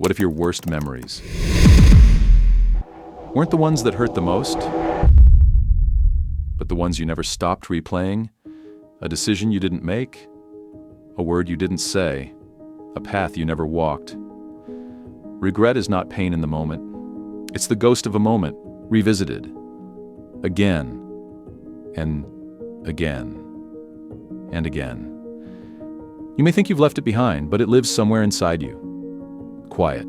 What if your worst memories weren't the ones that hurt the most, but the ones you never stopped replaying? A decision you didn't make, a word you didn't say, a path you never walked. Regret is not pain in the moment. It's the ghost of a moment, revisited, again, and again, and again. You may think you've left it behind, but it lives somewhere inside you. Quiet,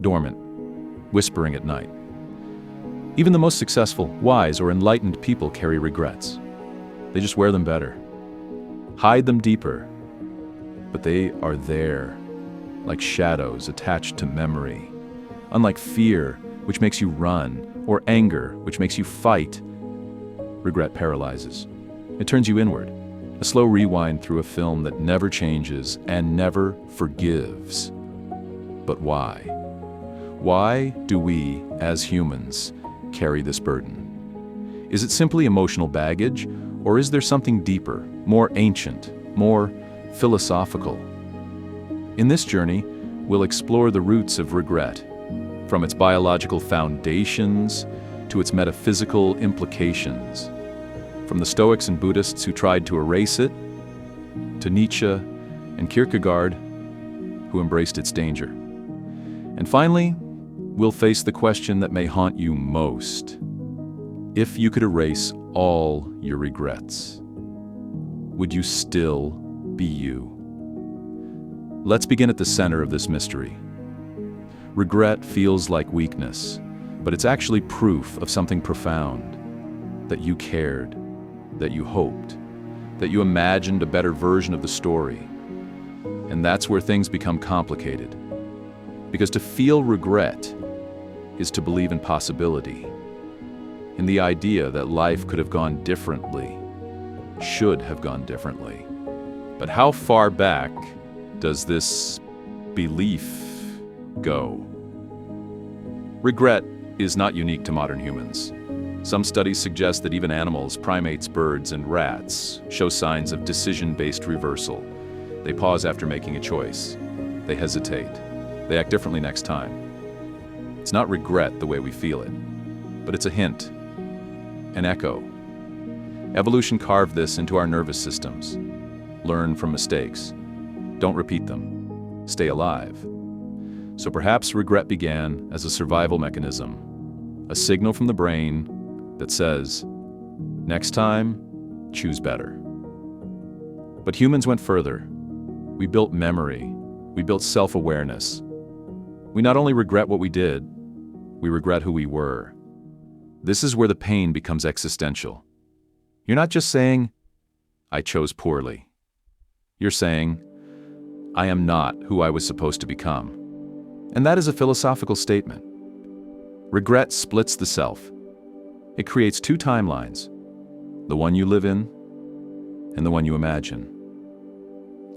dormant, whispering at night. Even the most successful, wise, or enlightened people carry regrets. They just wear them better, hide them deeper, but they are there, like shadows attached to memory. Unlike fear, which makes you run, or anger, which makes you fight, regret paralyzes. It turns you inward, a slow rewind through a film that never changes and never forgives. But why? Why do we, as humans, carry this burden? Is it simply emotional baggage, or is there something deeper, more ancient, more philosophical? In this journey, we'll explore the roots of regret, from its biological foundations to its metaphysical implications. From the Stoics and Buddhists who tried to erase it, to Nietzsche and Kierkegaard, who embraced its danger. And finally, we'll face the question that may haunt you most. If you could erase all your regrets, would you still be you? Let's begin at the center of this mystery. Regret feels like weakness, but it's actually proof of something profound. That you cared, that you hoped, that you imagined a better version of the story. And that's where things become complicated. Because to feel regret is to believe in possibility, in the idea that life could have gone differently, should have gone differently. But how far back does this belief go? Regret is not unique to modern humans. Some studies suggest that even animals, primates, birds, and rats show signs of decision-based reversal. They pause after making a choice. They hesitate. They act differently next time. It's not regret the way we feel it, but it's a hint, an echo. Evolution carved this into our nervous systems. Learn from mistakes. Don't repeat them. Stay alive. So perhaps regret began as a survival mechanism, a signal from the brain that says, next time, choose better. But humans went further. We built memory. We built self-awareness. We not only regret what we did, we regret who we were. This is where the pain becomes existential. You're not just saying, I chose poorly. You're saying, I am not who I was supposed to become. And that is a philosophical statement. Regret splits the self. It creates two timelines, the one you live in and the one you imagine.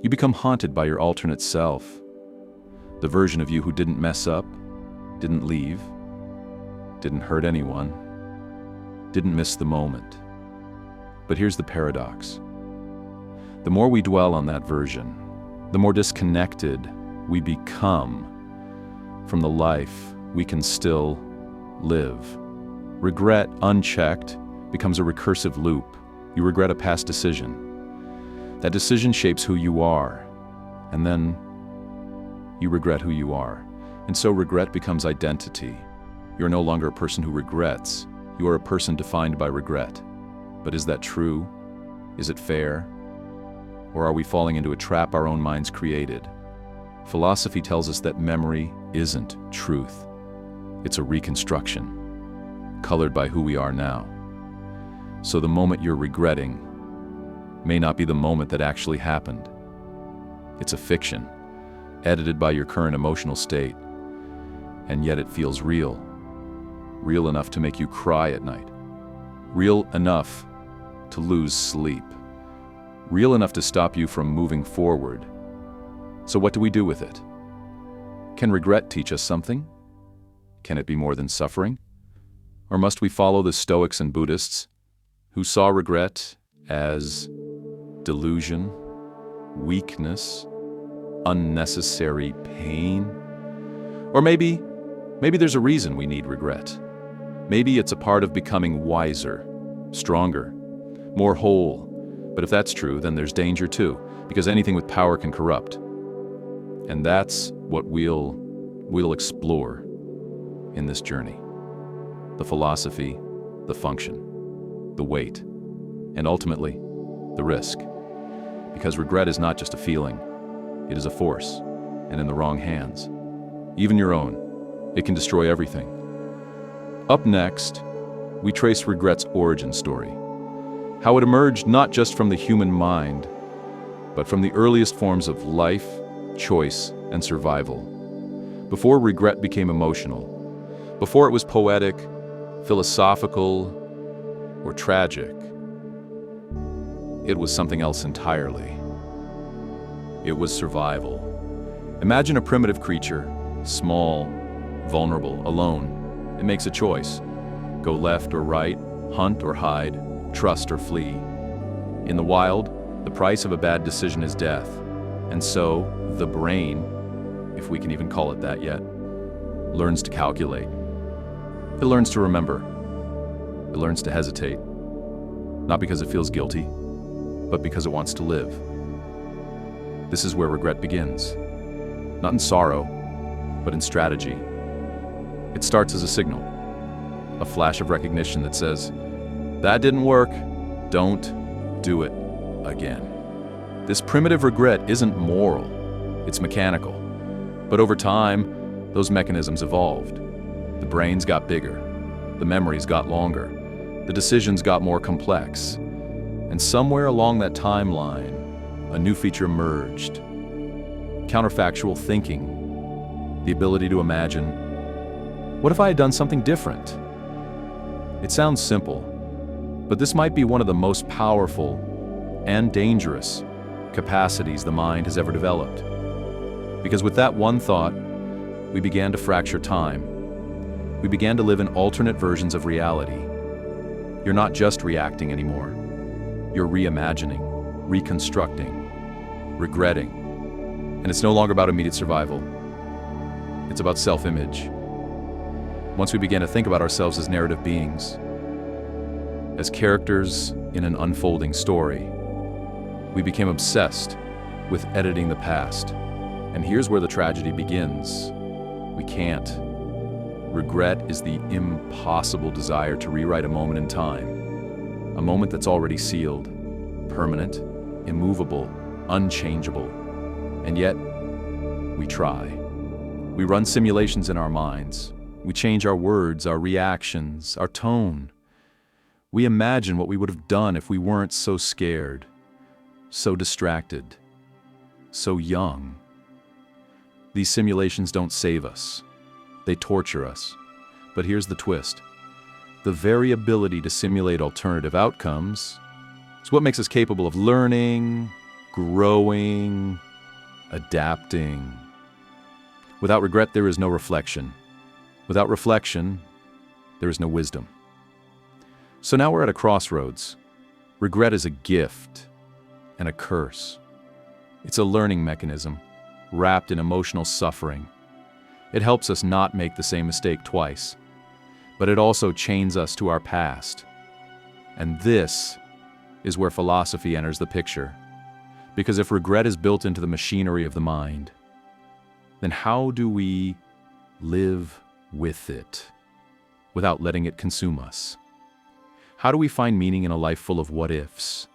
You become haunted by your alternate self, the version of you who didn't mess up, didn't leave, didn't hurt anyone, didn't miss the moment. But here's the paradox. The more we dwell on that version, the more disconnected we become from the life we can still live. Regret, unchecked, becomes a recursive loop. You regret a past decision. That decision shapes who you are, and then you regret who you are. And so regret becomes identity. You're no longer a person who regrets. You are a person defined by regret. But is that true? Is it fair? Or are we falling into a trap our own minds created? Philosophy tells us that memory isn't truth. It's a reconstruction, colored by who we are now. So the moment you're regretting may not be the moment that actually happened. It's a fiction, edited by your current emotional state, and yet it feels real. Real enough to make you cry at night. Real enough to lose sleep. Real enough to stop you from moving forward. So what do we do with it? Can regret teach us something? Can it be more than suffering? Or must we follow the Stoics and Buddhists, who saw regret as delusion, weakness, unnecessary pain? Or maybe there's a reason we need regret. Maybe it's a part of becoming wiser, stronger, more whole. But if that's true, then there's danger too, because anything with power can corrupt. And that's what we'll explore in this journey. The philosophy, the function, the weight, and ultimately, the risk. Because regret is not just a feeling, it is a force, and in the wrong hands, even your own, it can destroy everything. Up next, we trace regret's origin story. How it emerged not just from the human mind, but from the earliest forms of life, choice, and survival. Before regret became emotional, before it was poetic, philosophical, or tragic, it was something else entirely. It was survival. Imagine a primitive creature, small, vulnerable, alone. It makes a choice. Go left or right, hunt or hide, trust or flee. In the wild, the price of a bad decision is death. And so, the brain, if we can even call it that yet, learns to calculate. It learns to remember. It learns to hesitate. Not because it feels guilty, but because it wants to live. This is where regret begins. Not in sorrow, but in strategy. It starts as a signal, a flash of recognition that says, "That didn't work, don't do it again." This primitive regret isn't moral, it's mechanical. But over time, those mechanisms evolved. The brains got bigger, the memories got longer, the decisions got more complex. And somewhere along that timeline, a new feature emerged. Counterfactual thinking, the ability to imagine, what if I had done something different? It sounds simple, but this might be one of the most powerful and dangerous capacities the mind has ever developed. Because with that one thought, we began to fracture time. We began to live in alternate versions of reality. You're not just reacting anymore. You're reimagining, reconstructing, regretting. And it's no longer about immediate survival. It's about self-image. Once we began to think about ourselves as narrative beings, as characters in an unfolding story, we became obsessed with editing the past. And here's where the tragedy begins. We can't. Regret is the impossible desire to rewrite a moment in time. A moment that's already sealed, permanent, immovable, unchangeable. And yet, we try. We run simulations in our minds. We change our words, our reactions, our tone. We imagine what we would have done if we weren't so scared, so distracted, so young. These simulations don't save us. They torture us. But here's the twist. The very ability to simulate alternative outcomes is what makes us capable of learning, growing, adapting. Without regret, there is no reflection. Without reflection, there is no wisdom. So now we're at a crossroads. Regret is a gift and a curse. It's a learning mechanism wrapped in emotional suffering. It helps us not make the same mistake twice, but it also chains us to our past. And this is where philosophy enters the picture. Because if regret is built into the machinery of the mind, then how do we live with it without letting it consume us? How do we find meaning in a life full of what-ifs?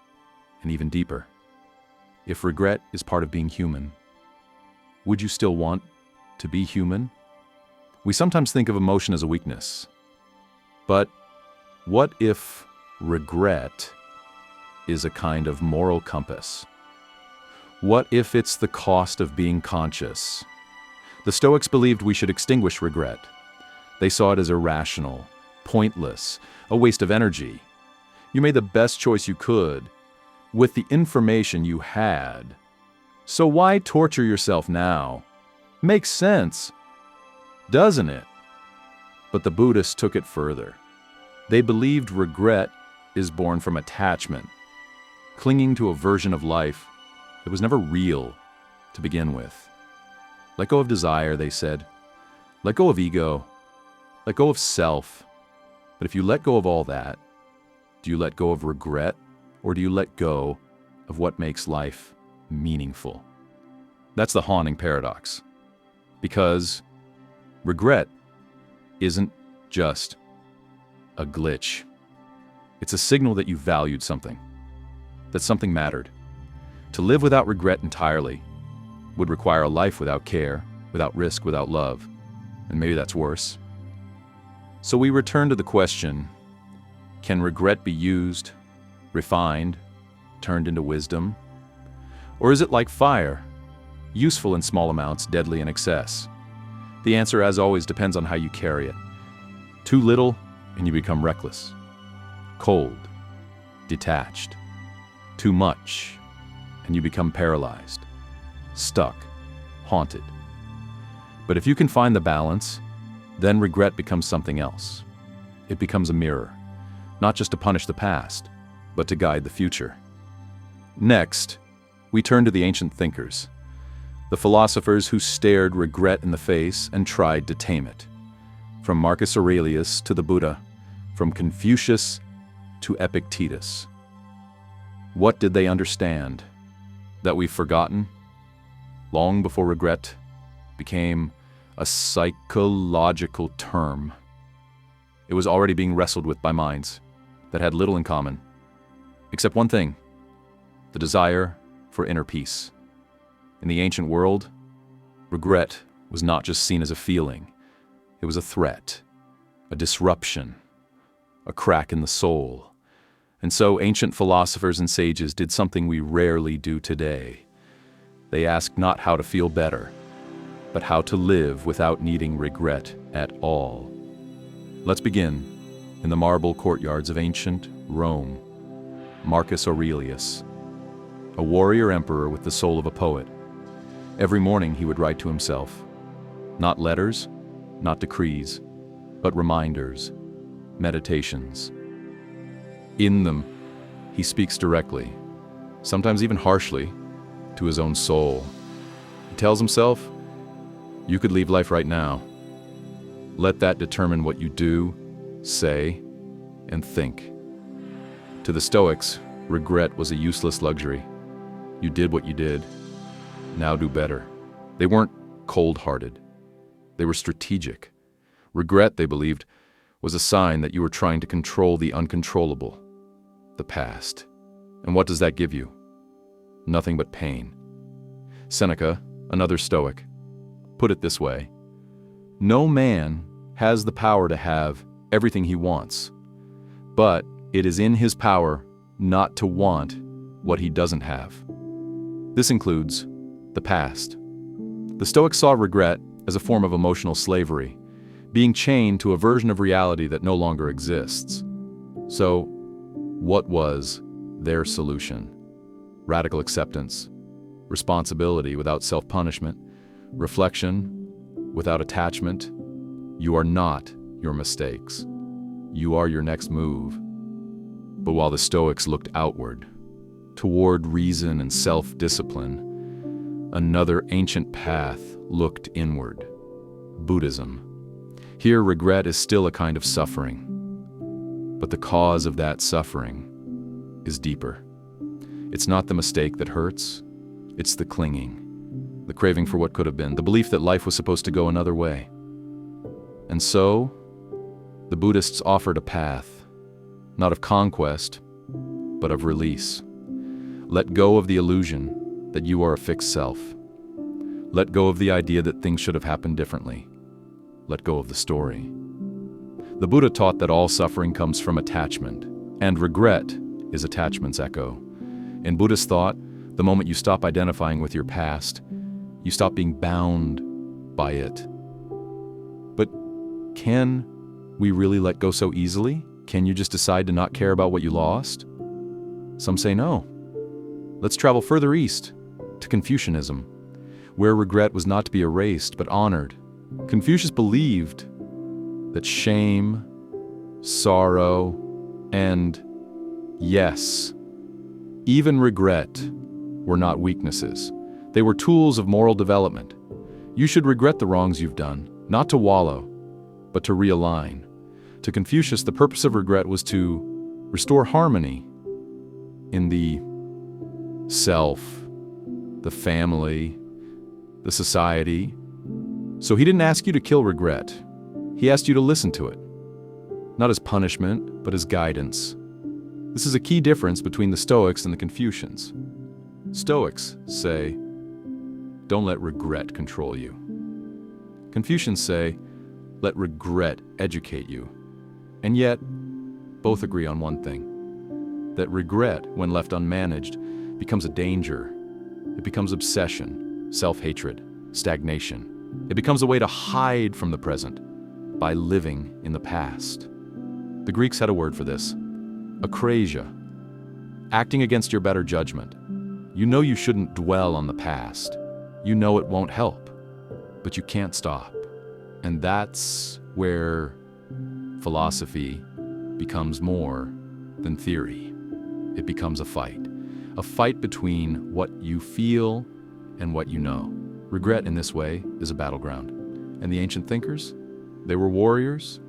And even deeper, if regret is part of being human, would you still want to be human? We sometimes think of emotion as a weakness. But what if regret is a kind of moral compass? What if it's the cost of being conscious? The Stoics believed we should extinguish regret. They saw it as irrational, pointless, a waste of energy. You made the best choice you could with the information you had. So why torture yourself now? Makes sense, doesn't it? But the Buddhists took it further. They believed regret is born from attachment, clinging to a version of life that was never real to begin with. Let go of desire, they said. Let go of ego. Let go of self. But if you let go of all that, do you let go of regret, or do you let go of what makes life meaningful? That's the haunting paradox. Because regret isn't just a glitch. It's a signal that you valued something, that something mattered. To live without regret entirely would require a life without care, without risk, without love. And maybe that's worse. So we return to the question, can regret be used, refined, turned into wisdom? Or is it like fire, useful in small amounts, deadly in excess? The answer, as always, depends on how you carry it. Too little, and you become reckless, cold, detached. Too much, and you become paralyzed, stuck, haunted. But if you can find the balance, then regret becomes something else. It becomes a mirror, not just to punish the past, but to guide the future. Next, we turn to the ancient thinkers, the philosophers who stared regret in the face and tried to tame it. From Marcus Aurelius to the Buddha, from Confucius to Epictetus. What did they understand? That we've forgotten? Long before regret became a psychological term. It was already being wrestled with by minds that had little in common, except one thing, the desire for inner peace. In the ancient world, regret was not just seen as a feeling. It was a threat, a disruption, a crack in the soul. And so ancient philosophers and sages did something we rarely do today. They asked not how to feel better, but how to live without needing regret at all. Let's begin in the marble courtyards of ancient Rome. Marcus Aurelius, a warrior emperor with the soul of a poet. Every morning he would write to himself, not letters, not decrees, but reminders, meditations. In them, he speaks directly, sometimes even harshly, to his own soul. He tells himself, you could leave life right now. Let that determine what you do, say, and think. To the Stoics, regret was a useless luxury. You did what you did. Now do better. They weren't cold-hearted. They were strategic. Regret, they believed, was a sign that you were trying to control the uncontrollable, the past. And what does that give you? Nothing but pain. Seneca, another Stoic, put it this way: no man has the power to have everything he wants, but it is in his power not to want what he doesn't have. This includes the past. The Stoics saw regret as a form of emotional slavery, being chained to a version of reality that no longer exists. So, what was their solution? Radical acceptance, responsibility without self-punishment, reflection without attachment. You are not your mistakes. You are your next move. But while the Stoics looked outward, toward reason and self-discipline, another ancient path looked inward: Buddhism. Here, regret is still a kind of suffering, but the cause of that suffering is deeper. It's not the mistake that hurts, it's the clinging, the craving for what could have been, the belief that life was supposed to go another way. And so, the Buddhists offered a path, not of conquest, but of release. Let go of the illusion that you are a fixed self. Let go of the idea that things should have happened differently. Let go of the story. The Buddha taught that all suffering comes from attachment, and regret is attachment's echo. In Buddhist thought, the moment you stop identifying with your past, you stop being bound by it. But can we really let go so easily? Can you just decide to not care about what you lost? Some say no. Let's travel further east, to Confucianism, where regret was not to be erased but honored. Confucius believed that shame, sorrow, and, yes, even regret were not weaknesses. They were tools of moral development. You should regret the wrongs you've done, not to wallow, but to realign. To Confucius, the purpose of regret was to restore harmony in the self, the family, the society. So he didn't ask you to kill regret. He asked you to listen to it, not as punishment, but as guidance. This is a key difference between the Stoics and the Confucians. Stoics say, don't let regret control you. Confucians say, let regret educate you. And yet, both agree on one thing, that regret, when left unmanaged, becomes a danger. It becomes obsession, self-hatred, stagnation. It becomes a way to hide from the present by living in the past. The Greeks had a word for this, akrasia, acting against your better judgment. You know you shouldn't dwell on the past. You know it won't help, but you can't stop. And that's where philosophy becomes more than theory. It becomes a fight between what you feel and what you know. Regret in this way is a battleground. And the ancient thinkers, they were warriors,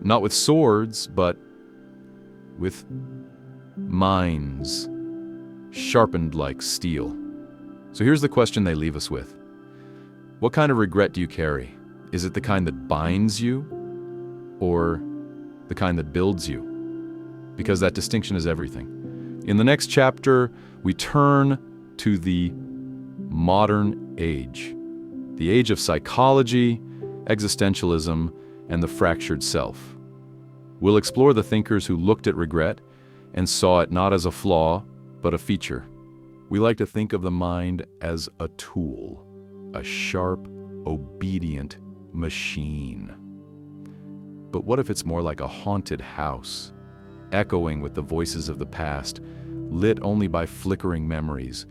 not with swords, but with minds sharpened like steel. So here's the question they leave us with. What kind of regret do you carry? Is it the kind that binds you or the kind that builds you? Because that distinction is everything. In the next chapter, we turn to the modern age, the age of psychology, existentialism, and the fractured self. We'll explore the thinkers who looked at regret and saw it not as a flaw, but a feature. We like to think of the mind as a tool, a sharp, obedient machine. But what if it's more like a haunted house, echoing with the voices of the past, lit only by flickering memories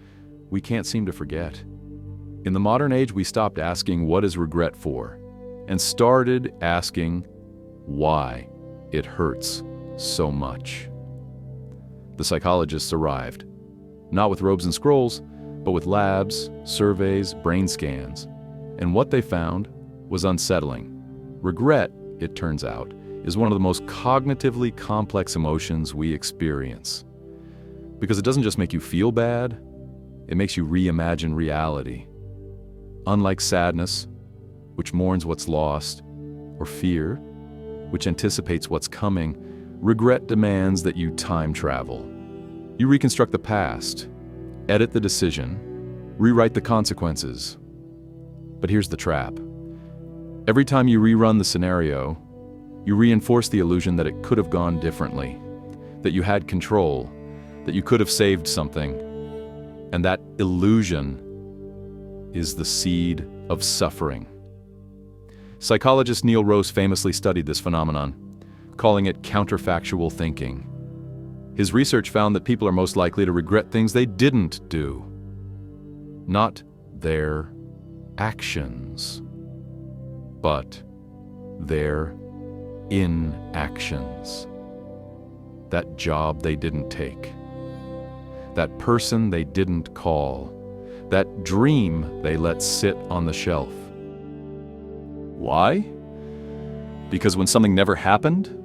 we can't seem to forget? In the modern age, we stopped asking what is regret for, and started asking why it hurts so much. The psychologists arrived, not with robes and scrolls, but with labs, surveys, brain scans. And what they found was unsettling. Regret, it turns out, is one of the most cognitively complex emotions we experience. Because it doesn't just make you feel bad, it makes you reimagine reality. Unlike sadness, which mourns what's lost, or fear, which anticipates what's coming, regret demands that you time travel. You reconstruct the past, edit the decision, rewrite the consequences. But here's the trap. Every time you rerun the scenario, you reinforce the illusion that it could have gone differently, that you had control, that you could have saved something. And that illusion is the seed of suffering. Psychologist Neil Rose famously studied this phenomenon, calling it counterfactual thinking. His research found that people are most likely to regret things they didn't do, not their actions, but their inactions. That job they didn't take, that person they didn't call, that dream they let sit on the shelf. Why? Because when something never happened,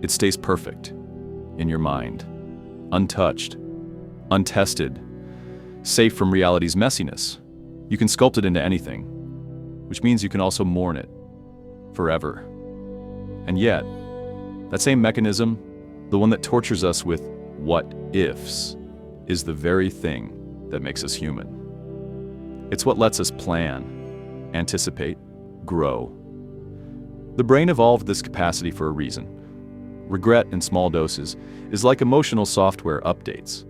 it stays perfect in your mind, untouched, untested, safe from reality's messiness. You can sculpt it into anything, which means you can also mourn it forever. And yet, that same mechanism, the one that tortures us with what ifs, is the very thing that makes us human. It's what lets us plan, anticipate, grow. The brain evolved this capacity for a reason. Regret in small doses is like emotional software updates.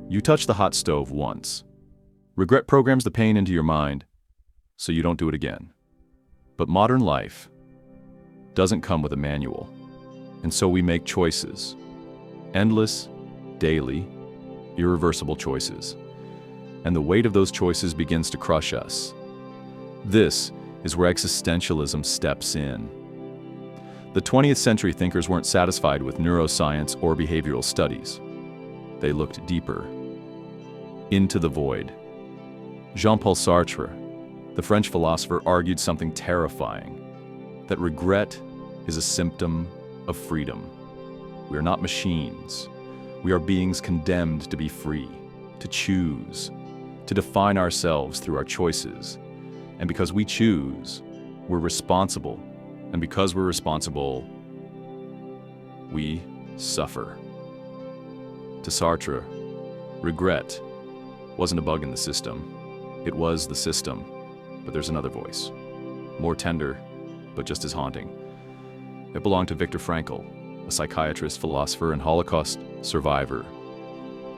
You touch the hot stove once. Regret programs the pain into your mind, so you don't do it again. But modern life doesn't come with a manual, and so we make choices. Endless, daily, irreversible choices. And the weight of those choices begins to crush us. This is where existentialism steps in. The 20th century thinkers weren't satisfied with neuroscience or behavioral studies. They looked deeper, into the void. Jean-Paul Sartre, the French philosopher, argued something terrifying. that regret is a symptom of freedom. We are not machines. We are beings condemned to be free, to choose, to define ourselves through our choices. And because we choose, we're responsible. And because we're responsible, we suffer. To Sartre, regret wasn't a bug in the system. It was the system. But there's another voice, more tender, but just as haunting. It belonged to Viktor Frankl, a psychiatrist, philosopher, and Holocaust survivor.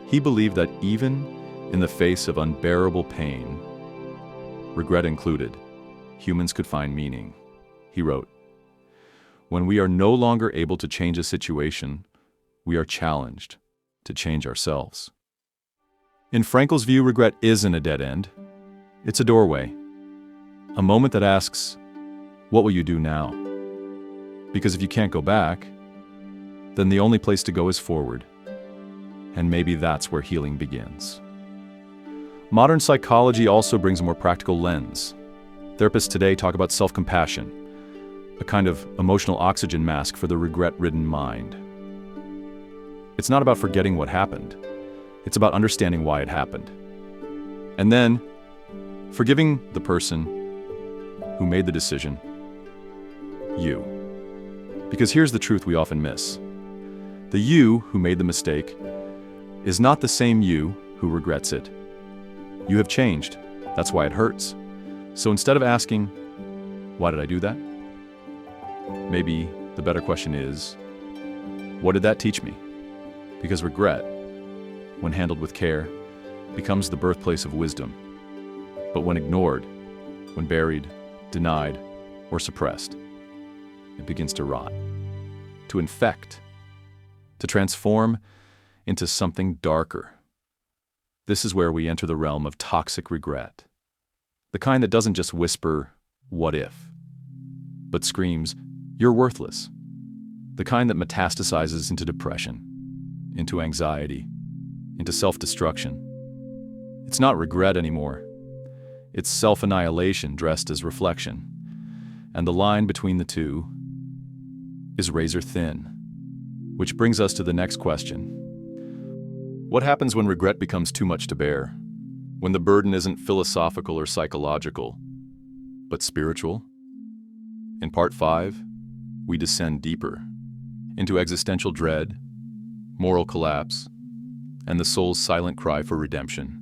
He believed that even in the face of unbearable pain, regret included, humans could find meaning. He wrote, "When we are no longer able to change a situation, we are challenged to change ourselves." In Frankl's view, regret isn't a dead end. It's a doorway. A moment that asks, what will you do now? Because if you can't go back, then the only place to go is forward. And maybe that's where healing begins. Modern psychology also brings a more practical lens. Therapists today talk about self-compassion, a kind of emotional oxygen mask for the regret-ridden mind. It's not about forgetting what happened. It's about understanding why it happened. And then, forgiving the person who made the decision, you. Because here's the truth we often miss. The you who made the mistake is not the same you who regrets it. You have changed. That's why it hurts. So instead of asking, why did I do that? Maybe the better question is, what did that teach me? Because regret, when handled with care, becomes the birthplace of wisdom. But when ignored, when buried, denied, or suppressed, it begins to rot, to infect, to transform into something darker. This is where we enter the realm of toxic regret. The kind that doesn't just whisper, what if, but screams, you're worthless. The kind that metastasizes into depression, into anxiety, into self-destruction. It's not regret anymore. It's self-annihilation dressed as reflection. And the line between the two is razor thin. Which brings us to the next question. What happens when regret becomes too much to bear? When the burden isn't philosophical or psychological, but spiritual? In part 5, we descend deeper into existential dread, moral collapse, and the soul's silent cry for redemption.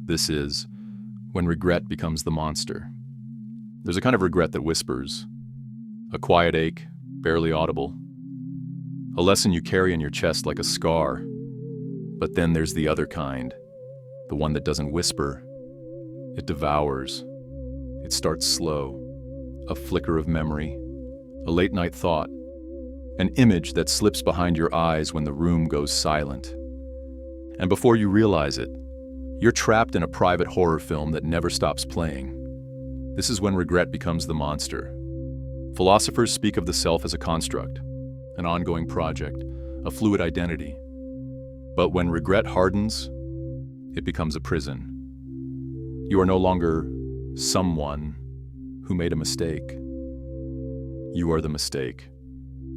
This is when regret becomes the monster. There's a kind of regret that whispers, a quiet ache, barely audible, a lesson you carry in your chest like a scar. But then there's the other kind, the one that doesn't whisper. It devours. It starts slow, a flicker of memory, a late-night thought, an image that slips behind your eyes when the room goes silent. And before you realize it, you're trapped in a private horror film that never stops playing. This is when regret becomes the monster. Philosophers speak of the self as a construct, an ongoing project, a fluid identity. But when regret hardens, it becomes a prison. You are no longer someone who made a mistake. You are the mistake.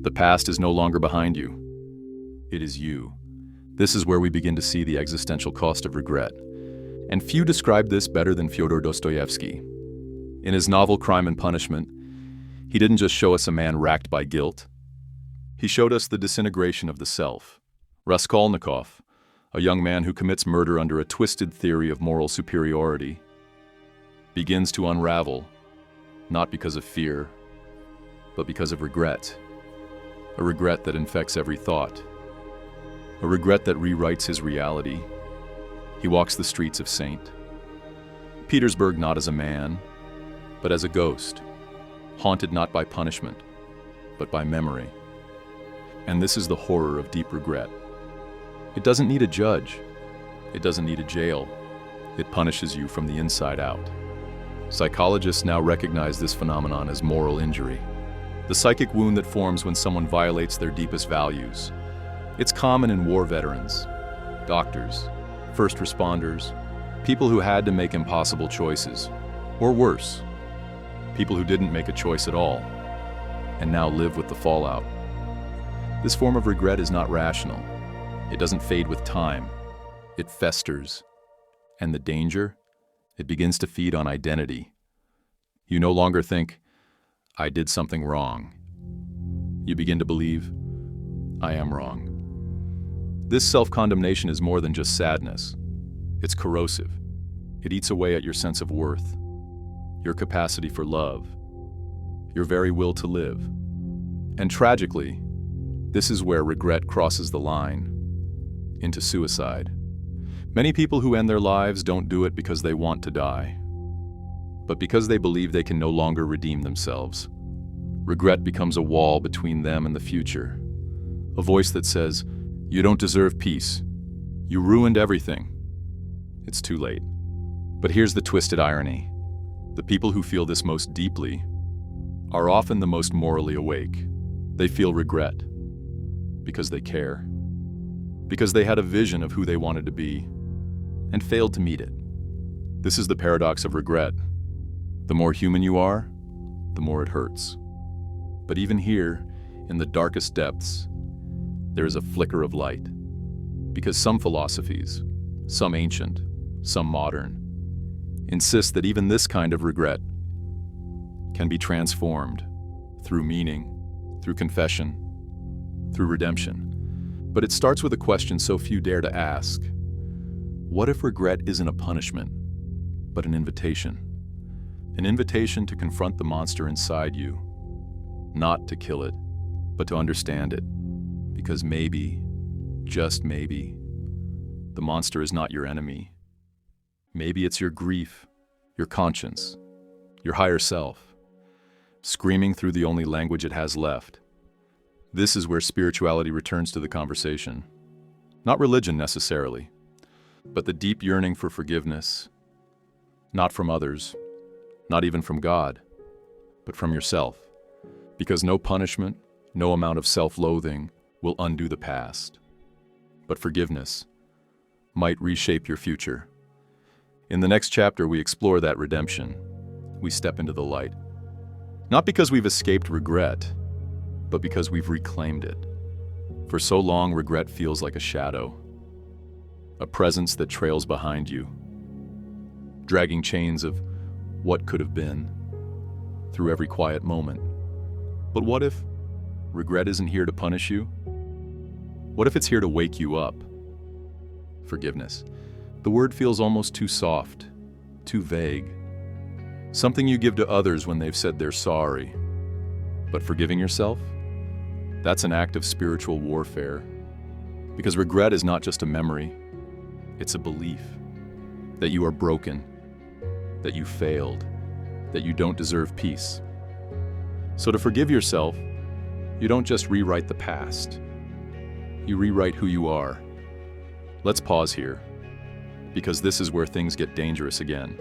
The past is no longer behind you. It is you. This is where we begin to see the existential cost of regret. And few describe this better than Fyodor Dostoevsky. In his novel Crime and Punishment, he didn't just show us a man racked by guilt. He showed us the disintegration of the self. Raskolnikov, a young man who commits murder under a twisted theory of moral superiority, begins to unravel, not because of fear, but because of regret. A regret that infects every thought. A regret that rewrites his reality. He walks the streets of St. Petersburg not as a man, but as a ghost, haunted not by punishment, but by memory. And this is the horror of deep regret. It doesn't need a judge. It doesn't need a jail. It punishes you from the inside out. Psychologists now recognize this phenomenon as moral injury, the psychic wound that forms when someone violates their deepest values. It's common in war veterans, doctors, first responders, people who had to make impossible choices, or worse, people who didn't make a choice at all. and now live with the fallout. This form of regret is not rational. It doesn't fade with time. It festers. And the danger? It begins to feed on identity. You no longer think, I did something wrong. You begin to believe, I am wrong. This self-condemnation is more than just sadness. It's corrosive. It eats away at your sense of worth, your capacity for love, your very will to live. And tragically, this is where regret crosses the line into suicide. Many people who end their lives don't do it because they want to die, but because they believe they can no longer redeem themselves. Regret becomes a wall between them and the future, a voice that says, you don't deserve peace. You ruined everything. It's too late. But here's the twisted irony. The people who feel this most deeply are often the most morally awake. They feel regret because they care, because they had a vision of who they wanted to be and failed to meet it. This is the paradox of regret. The more human you are, the more it hurts. But even here, in the darkest depths, there is a flicker of light. Because some philosophies, some ancient, some modern, insist that even this kind of regret can be transformed through meaning, through confession, through redemption. But it starts with a question so few dare to ask. What if regret isn't a punishment, but an invitation? An invitation to confront the monster inside you, not to kill it, but to understand it. Because maybe, just maybe, the monster is not your enemy. Maybe it's your grief, your conscience, your higher self, screaming through the only language it has left. This is where spirituality returns to the conversation. Not religion necessarily, but the deep yearning for forgiveness, not from others, not even from God, but from yourself. Because no punishment, no amount of self-loathing will undo the past. But forgiveness might reshape your future. In the next chapter, we explore that redemption. We step into the light. Not because we've escaped regret, but because we've reclaimed it. For so long, regret feels like a shadow, a presence that trails behind you, dragging chains of what could have been through every quiet moment. But what if regret isn't here to punish you? What if it's here to wake you up? Forgiveness. The word feels almost too soft, too vague. Something you give to others when they've said they're sorry. But forgiving yourself? That's an act of spiritual warfare. Because regret is not just a memory, it's a belief that you are broken, that you failed, that you don't deserve peace. So to forgive yourself, you don't just rewrite the past. You rewrite who you are. Let's pause here, because this is where things get dangerous again.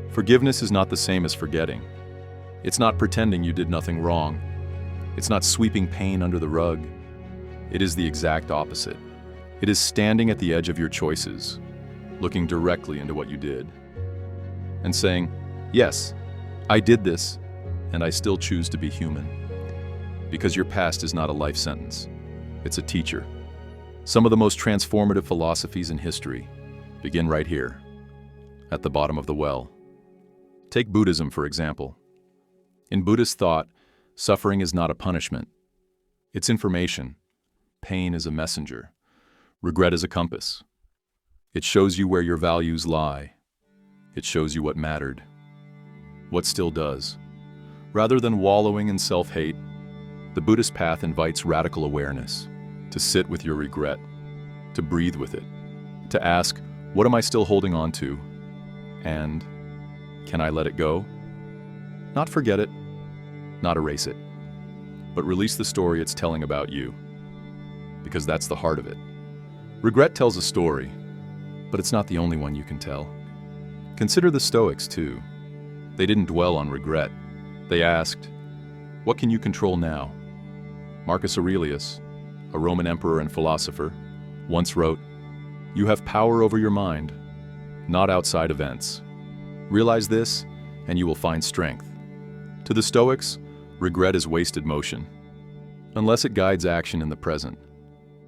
Forgiveness is not the same as forgetting. It's not pretending you did nothing wrong. It's not sweeping pain under the rug. It is the exact opposite. It is standing at the edge of your choices, looking directly into what you did, and saying, yes, I did this, and I still choose to be human. Because your past is not a life sentence. It's a teacher. Some of the most transformative philosophies in history begin right here, at the bottom of the well. Take Buddhism, for example. In Buddhist thought, suffering is not a punishment. It's information. Pain is a messenger. Regret is a compass. It shows you where your values lie. It shows you what mattered, what still does. Rather than wallowing in self-hate, the Buddhist path invites radical awareness, to sit with your regret, to breathe with it, to ask, what am I still holding on to? And can I let it go? Not forget it, not erase it, but release the story it's telling about you, because that's the heart of it. Regret tells a story, but it's not the only one you can tell. Consider the Stoics, too. They didn't dwell on regret. They asked, what can you control now? Marcus Aurelius, a Roman emperor and philosopher, once wrote, you have power over your mind, not outside events. Realize this, and you will find strength. To the Stoics, Regret is wasted motion, unless it guides action in the present.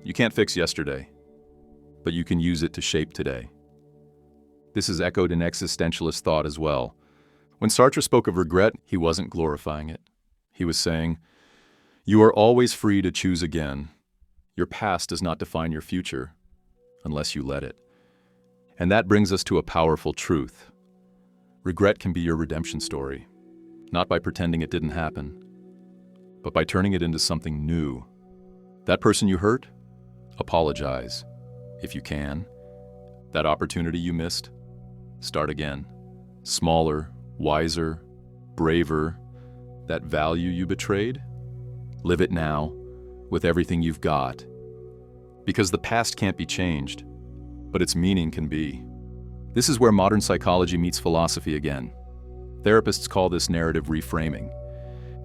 You can't fix yesterday, but you can use it to shape today. This is echoed in existentialist thought as well. When Sartre spoke of regret, he wasn't glorifying it. He was saying, "You are always free to choose again. Your past does not define your future, unless you let it." And that brings us to a powerful truth. Regret can be your redemption story, not by pretending it didn't happen, but by turning it into something new. That person you hurt? Apologize, if you can. That opportunity you missed? Start again. Smaller, wiser, braver. That value you betrayed? Live it now, with everything you've got. Because the past can't be changed, but its meaning can be. This is where modern psychology meets philosophy again. Therapists call this narrative reframing.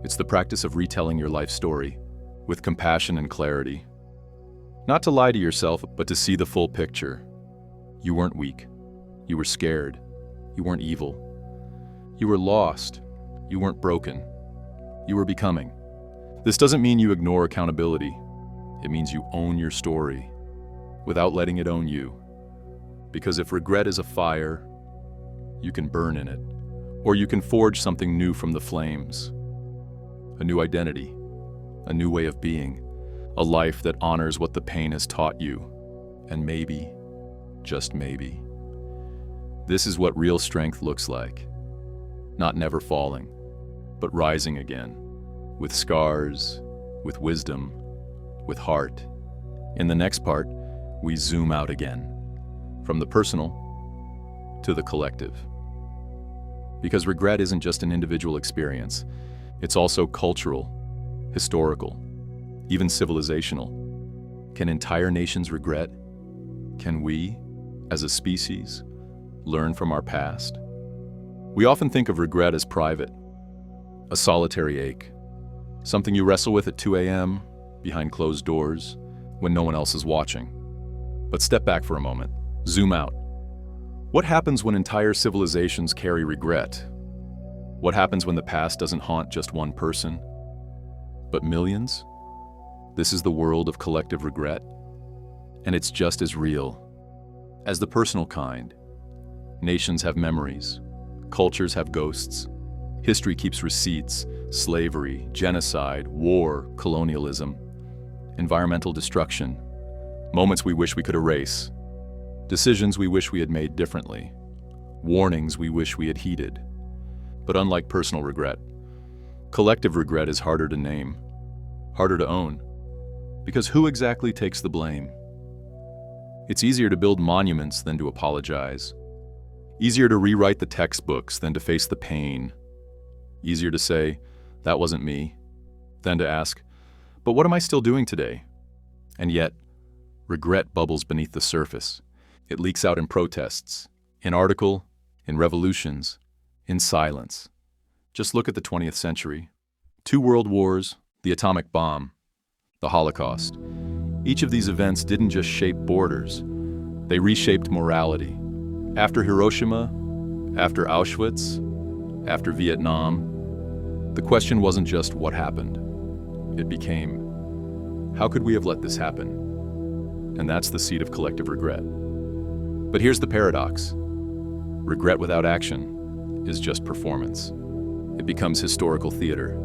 It's the practice of retelling your life story, with compassion and clarity. Not to lie to yourself, but to see the full picture. You weren't weak. You were scared. You weren't evil. You were lost. You weren't broken. You were becoming. This doesn't mean you ignore accountability. It means you own your story, without letting it own you. Because if regret is a fire, you can burn in it, or you can forge something new from the flames. A new identity, a new way of being, a life that honors what the pain has taught you, and maybe, just maybe, this is what real strength looks like. Not never falling, but rising again, with scars, with wisdom, with heart. In the next part, we zoom out again, from the personal to the collective. Because regret isn't just an individual experience, it's also cultural, historical, even civilizational. Can entire nations regret? Can we, as a species, learn from our past? We often think of regret as private, a solitary ache, something you wrestle with at 2 a.m., behind closed doors, when no one else is watching. But step back for a moment, zoom out. What happens when entire civilizations carry regret? What happens when the past doesn't haunt just one person, but millions? This is the world of collective regret, and it's just as real as the personal kind. Nations have memories, cultures have ghosts, history keeps receipts, slavery, genocide, war, colonialism, environmental destruction, moments we wish we could erase, decisions we wish we had made differently, warnings we wish we had heeded. But unlike personal regret, collective regret is harder to name, harder to own, because who exactly takes the blame? It's easier to build monuments than to apologize, easier to rewrite the textbooks than to face the pain, easier to say, "That wasn't me," than to ask, "But what am I still doing today?" And yet, regret bubbles beneath the surface. It leaks out in protests, in article, in revolutions, in silence. Just look at the 20th century. 2 world wars, the atomic bomb, the Holocaust. Each of these events didn't just shape borders, they reshaped morality. After Hiroshima, after Auschwitz, after Vietnam, the question wasn't just what happened. It became, how could we have let this happen? And that's the seed of collective regret. But here's the paradox. Regret without action is just performance. It becomes historical theater.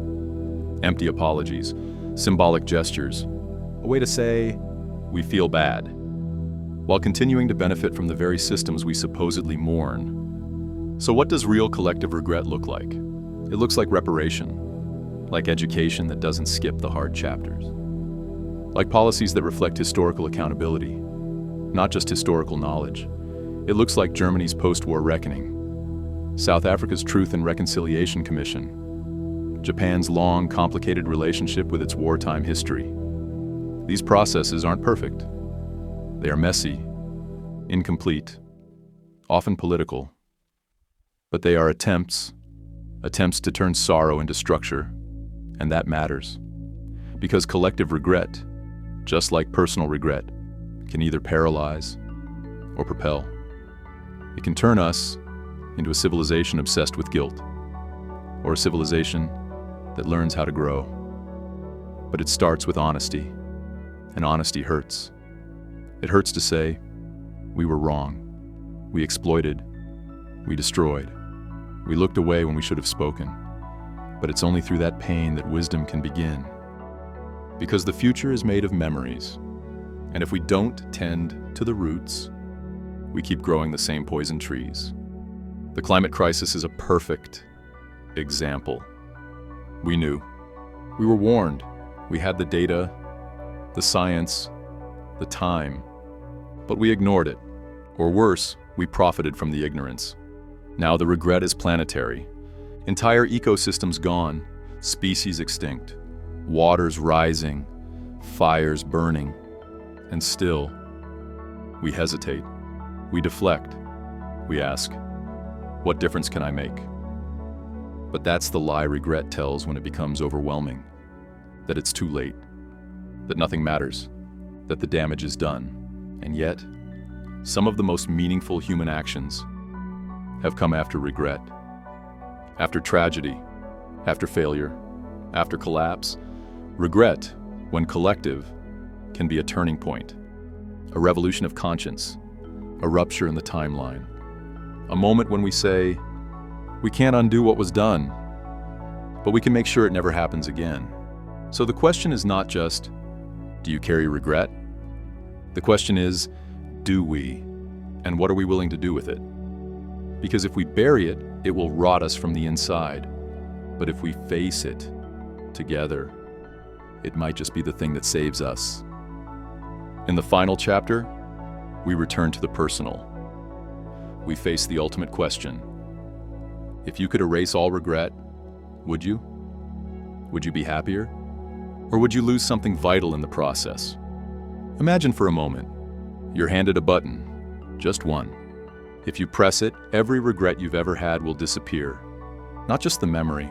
Empty apologies, symbolic gestures, a way to say, we feel bad, while continuing to benefit from the very systems we supposedly mourn. So what does real collective regret look like? It looks like reparation, like education that doesn't skip the hard chapters, like policies that reflect historical accountability, not just historical knowledge. It looks like Germany's post-war reckoning, South Africa's Truth and Reconciliation Commission, Japan's long, complicated relationship with its wartime history. These processes aren't perfect. They are messy, incomplete, often political, but they are attempts to turn sorrow into structure, and that matters. Because collective regret, just like personal regret, can either paralyze or propel. It can turn us into a civilization obsessed with guilt, or a civilization that learns how to grow. But it starts with honesty, and honesty hurts. It hurts to say, we were wrong. We exploited. We destroyed. We looked away when we should have spoken. But it's only through that pain that wisdom can begin. Because the future is made of memories. And if we don't tend to the roots, we keep growing the same poison trees. The climate crisis is a perfect example. We knew. We were warned. We had the data, the science, the time, but we ignored it. Or worse, we profited from the ignorance. Now the regret is planetary. Entire ecosystems gone, species extinct, waters rising, fires burning, and still, we hesitate. We deflect. We ask, what difference can I make? But that's the lie regret tells when it becomes overwhelming. That it's too late. That nothing matters. That the damage is done. And yet, some of the most meaningful human actions have come after regret. After tragedy, after failure, after collapse, regret, when collective, can be a turning point, a revolution of conscience, a rupture in the timeline, a moment when we say, we can't undo what was done, but we can make sure it never happens again. So the question is not just, do you carry regret? The question is, do we? And what are we willing to do with it? Because if we bury it, it will rot us from the inside. But if we face it together, it might just be the thing that saves us. In the final chapter, we return to the personal. We face the ultimate question. If you could erase all regret, would you? Would you be happier? Or would you lose something vital in the process? Imagine for a moment, you're handed a button, just one. If you press it, every regret you've ever had will disappear. Not just the memory,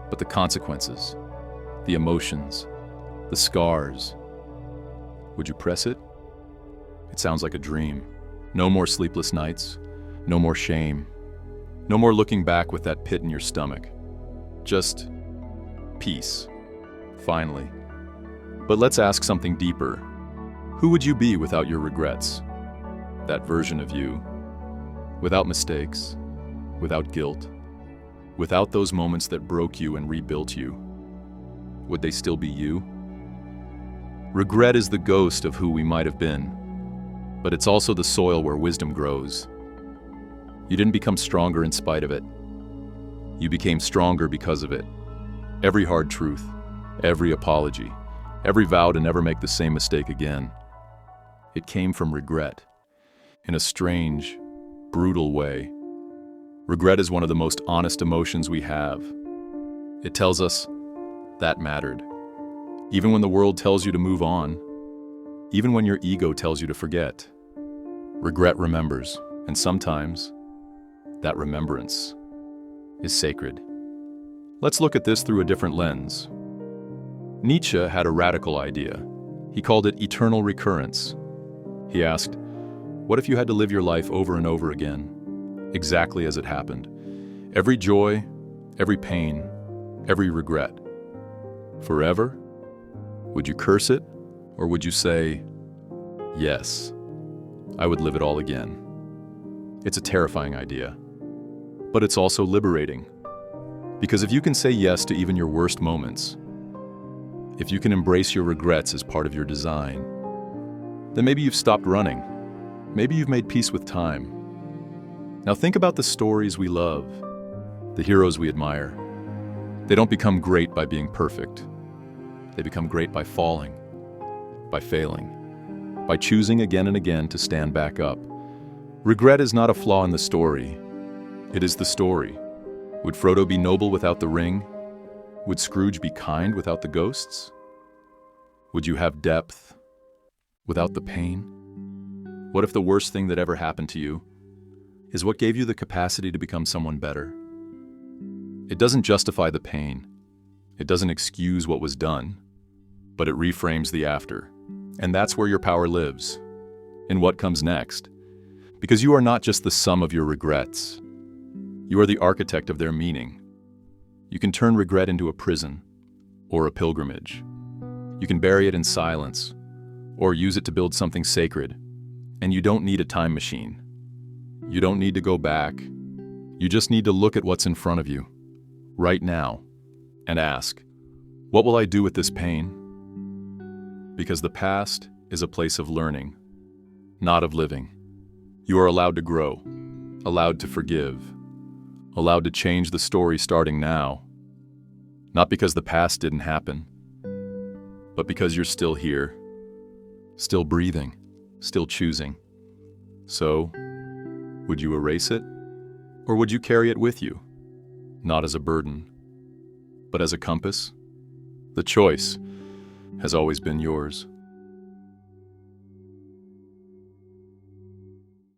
but the consequences, the emotions, the scars. Would you press it? It sounds like a dream. No more sleepless nights, no more shame, no more looking back with that pit in your stomach. Just peace, finally. But let's ask something deeper. Who would you be without your regrets? That version of you, without mistakes, without guilt, without those moments that broke you and rebuilt you, would they still be you? Regret is the ghost of who we might have been, but it's also the soil where wisdom grows. You didn't become stronger in spite of it. You became stronger because of it. Every hard truth, every apology, every vow to never make the same mistake again. It came from regret, in a strange, brutal way. Regret is one of the most honest emotions we have. It tells us that mattered. Even when the world tells you to move on, even when your ego tells you to forget, regret remembers, and sometimes that remembrance is sacred. Let's look at this through a different lens. Nietzsche had a radical idea. He called it eternal recurrence. He asked, what if you had to live your life over and over again, exactly as it happened? Every joy, every pain, every regret. Forever? Would you curse it, or would you say, yes, I would live it all again? It's a terrifying idea, but it's also liberating. Because if you can say yes to even your worst moments, if you can embrace your regrets as part of your design, then maybe you've stopped running. Maybe you've made peace with time. Now think about the stories we love, the heroes we admire. They don't become great by being perfect. They become great by falling, by failing, by choosing again and again to stand back up. Regret is not a flaw in the story. It is the story. Would Frodo be noble without the ring? Would Scrooge be kind without the ghosts? Would you have depth without the pain? What if the worst thing that ever happened to you is what gave you the capacity to become someone better? It doesn't justify the pain. It doesn't excuse what was done, but it reframes the after. And that's where your power lives, in what comes next. Because you are not just the sum of your regrets. You are the architect of their meaning. You can turn regret into a prison or a pilgrimage. You can bury it in silence or use it to build something sacred. And you don't need a time machine. You don't need to go back. You just need to look at what's in front of you, right now, and ask, what will I do with this pain? Because the past is a place of learning, not of living. You are allowed to grow, allowed to forgive, allowed to change the story starting now. Not because the past didn't happen, but because you're still here, still breathing, still choosing. So, would you erase it? Or would you carry it with you? Not as a burden, but as a compass? The choice has always been yours.